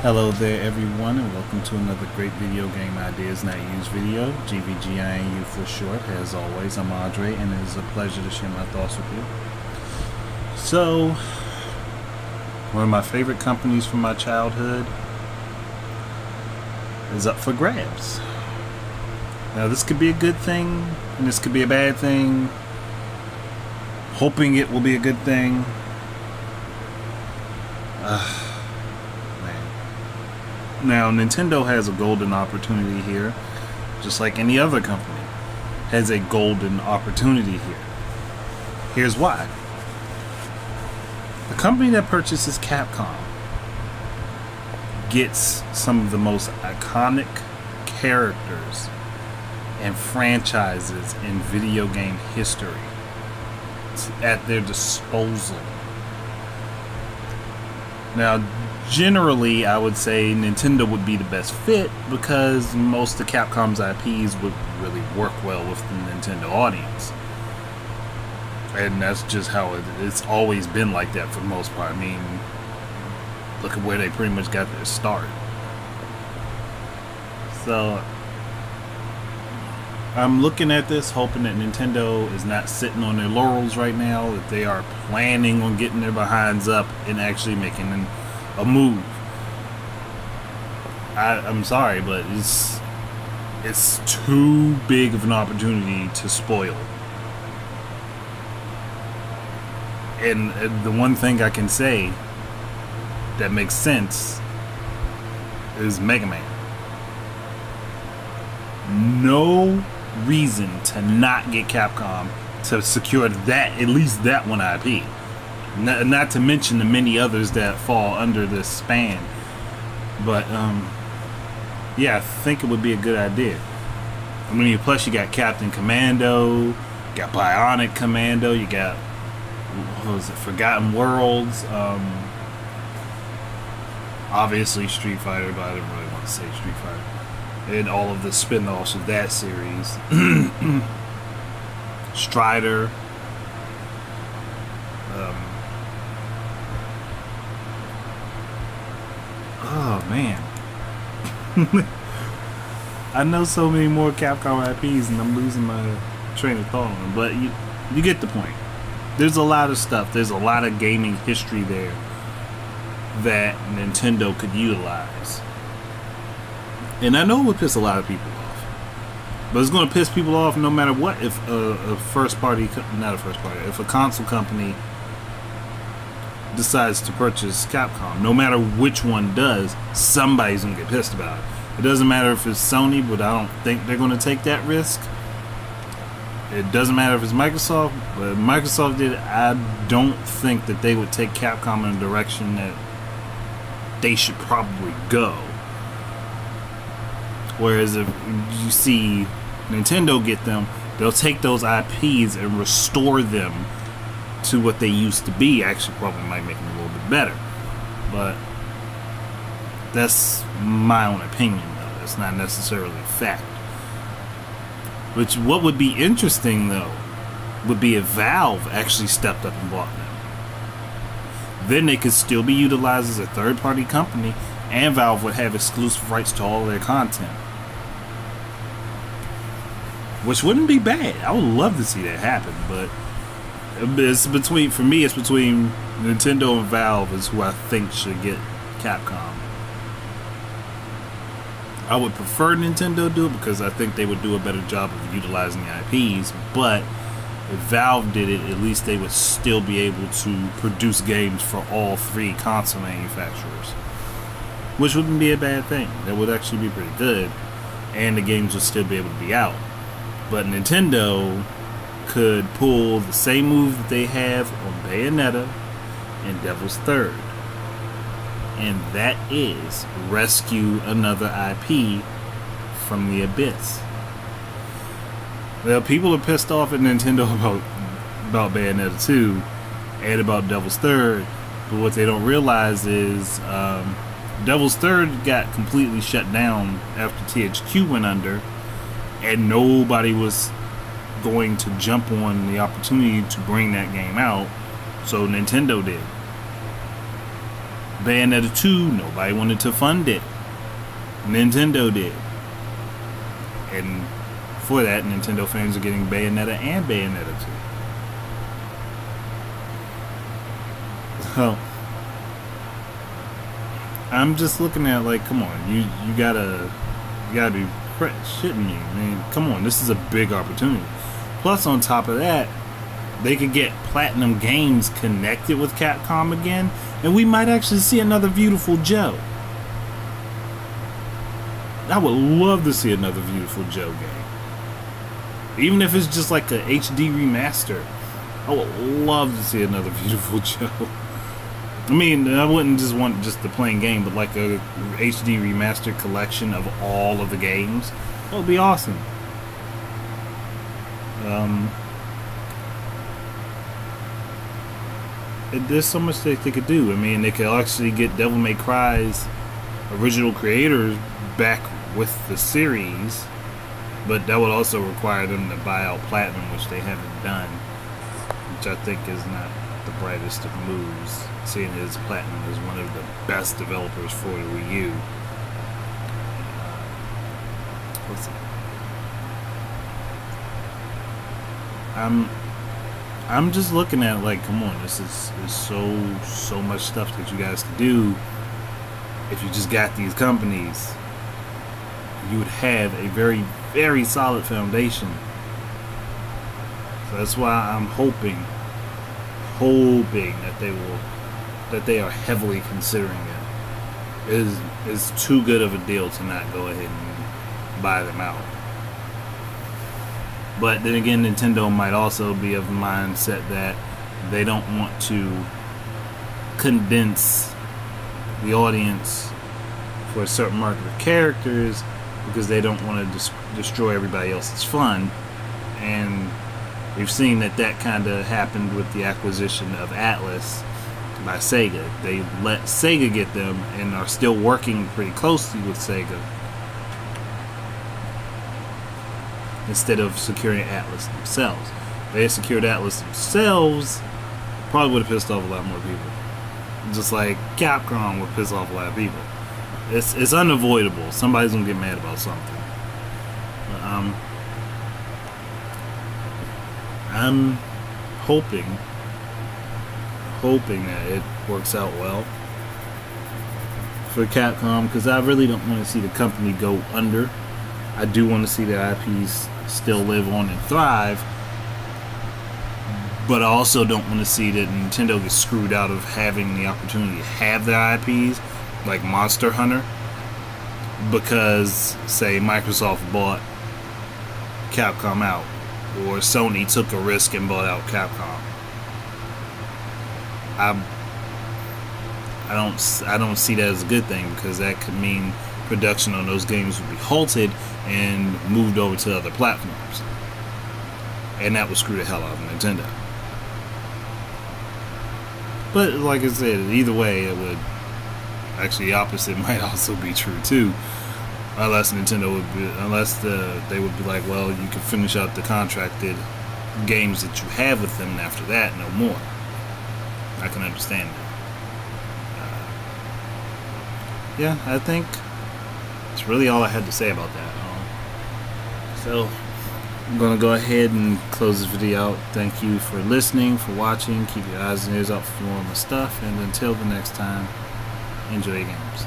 Hello there everyone, and welcome to another great video game ideas not used video, GVGINU for short. As always, I'm Andre and it is a pleasure to share my thoughts with you. So, one of my favorite companies from my childhood is up for grabs. Now this could be a good thing and this could be a bad thing. Hoping it will be a good thing. Now, Nintendo has a golden opportunity here, just like any other company has a golden opportunity here. Here's why. The company that purchases Capcom gets some of the most iconic characters and franchises in video game history at their disposal. Now, generally, I would say Nintendo would be the best fit because most of Capcom's IPs would really work well with the Nintendo audience. And that's just how it's always been like that for the most part. I mean, look at where they pretty much got their start. So, I'm looking at this hoping that Nintendo is not sitting on their laurels right now, that they are planning on getting their behinds up and actually making a move. I'm sorry, but it's too big of an opportunity to spoil. And the one thing I can say that makes sense is Mega Man. No reason to not get Capcom to secure that, at least that one IP. Not to mention the many others that fall under this span. But yeah, I think it would be a good idea. I mean, plus you got Captain Commando, you got Bionic Commando, you got, what was it, Forgotten Worlds, obviously Street Fighter, but I didn't really want to say Street Fighter, and all of the spin-offs of that series. Strider, oh man. I know so many more Capcom IPs and I'm losing my train of thought on them, but you get the point. There's a lot of stuff, there's a lot of gaming history there that Nintendo could utilize. And I know it would piss a lot of people off, but it's going to piss people off no matter what. If if a console company decides to purchase Capcom, no matter which one does, somebody's going to get pissed about it. It doesn't matter if it's Sony, but I don't think they're going to take that risk. It doesn't matter if it's Microsoft, but if Microsoft did it, I don't think that they would take Capcom in a direction that they should probably go. Whereas if you see Nintendo get them, they'll take those IPs and restore them to what they used to be. Actually, probably might make them a little bit better. But that's my own opinion, though. That's not necessarily a fact. Which, what would be interesting, though, would be if Valve actually stepped up and bought them. Then they could still be utilized as a third-party company, and Valve would have exclusive rights to all their content. Which wouldn't be bad. I would love to see that happen, but it's between, for me, it's between Nintendo and Valve is who I think should get Capcom. I would prefer Nintendo do it because I think they would do a better job of utilizing the IPs, but if Valve did it, at least they would still be able to produce games for all three console manufacturers. Which wouldn't be a bad thing. That would actually be pretty good, and the games would still be able to be out. But Nintendo could pull the same move that they have on Bayonetta and Devil's Third, and that is rescue another IP from the abyss. Well, people are pissed off at Nintendo about Bayonetta 2 and about Devil's Third, but what they don't realize is Devil's Third got completely shut down after THQ went under, and nobody was going to jump on the opportunity to bring that game out, so Nintendo did. Bayonetta 2, nobody wanted to fund it. Nintendo did. And for that, Nintendo fans are getting Bayonetta and Bayonetta 2. So, I'm just looking at like, come on, you gotta be shitting me. I mean, come on, this is a big opportunity. Plus, on top of that, they could get Platinum Games connected with Capcom again, and we might actually see another Beautiful Joe. I would love to see another Beautiful Joe game. Even if it's just like a HD remaster. I would love to see another Beautiful Joe. I mean, I wouldn't just want just the plain game, but like a HD remastered collection of all of the games. That would be awesome. There's so much that they could do. I mean, they could actually get Devil May Cry's original creators back with the series, but that would also require them to buy out Platinum, which they haven't done, which I think is not the brightest of moves, seeing as Platinum is one of the best developers for the Wii U. Let's see. I'm just looking at like, come on, this is so much stuff that you guys can do. If you just got these companies, you would have a very, very solid foundation. So that's why I'm hoping that they are heavily considering it. Is too good of a deal to not go ahead and buy them out. But then again, Nintendo might also be of the mindset that they don't want to condense the audience for a certain market of characters because they don't want to destroy everybody else's fun. And we've seen that kind of happened with the acquisition of Atlas by Sega. They let Sega get them and are still working pretty closely with Sega instead of securing Atlas themselves. If they had secured Atlas themselves, probably would have pissed off a lot more people. Just like Capcom would piss off a lot of people. It's unavoidable. Somebody's gonna get mad about something. I'm hoping that it works out well for Capcom, because I really don't want to see the company go under. I do want to see their IPs still live on and thrive, but I also don't want to see that Nintendo gets screwed out of having the opportunity to have their IPs, like Monster Hunter, because, say, Microsoft bought Capcom out, or Sony took a risk and bought out Capcom. I don't see that as a good thing, because that could mean production on those games would be halted and moved over to other platforms, and that would screw the hell out of Nintendo. But like I said, either way, it would actually, the opposite might also be true too, unless Nintendo would be, they would be like, well, you can finish out the contracted games that you have with them, and after that, no more. I can understand that. Yeah, I think that's really all I had to say about that. So I'm going to go ahead and close this video out. Thank you for listening, for watching. Keep your eyes and ears out for more of my stuff. And until the next time, enjoy your games.